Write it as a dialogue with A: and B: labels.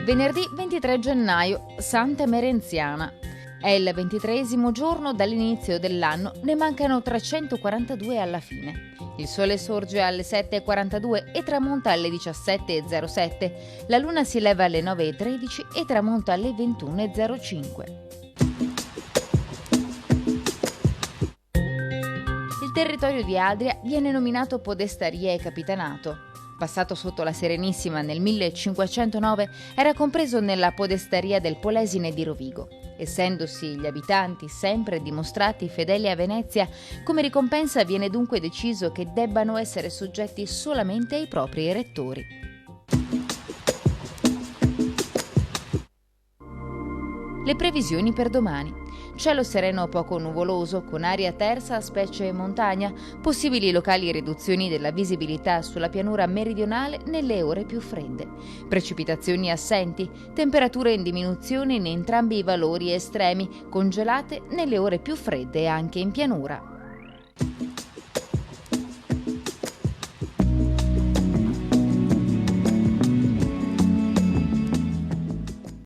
A: Venerdì 23 gennaio, Santa Merenziana. È il 23esimo giorno dall'inizio dell'anno, ne mancano 342 alla fine. Il sole sorge alle 7:42 e tramonta alle 17:07. La luna si leva alle 9:13 e tramonta alle 21:05. Il territorio di Adria viene nominato podestaria e capitanato. Passato sotto la Serenissima nel 1509, era compreso nella podestaria del Polesine di Rovigo. Essendosi gli abitanti sempre dimostrati fedeli a Venezia, come ricompensa viene dunque deciso che debbano essere soggetti solamente ai propri elettori. Le previsioni per domani. Cielo sereno poco nuvoloso, con aria tersa specie montagna, possibili locali riduzioni della visibilità sulla pianura meridionale nelle ore più fredde. Precipitazioni assenti, temperature in diminuzione in entrambi i valori estremi, congelate nelle ore più fredde anche in pianura.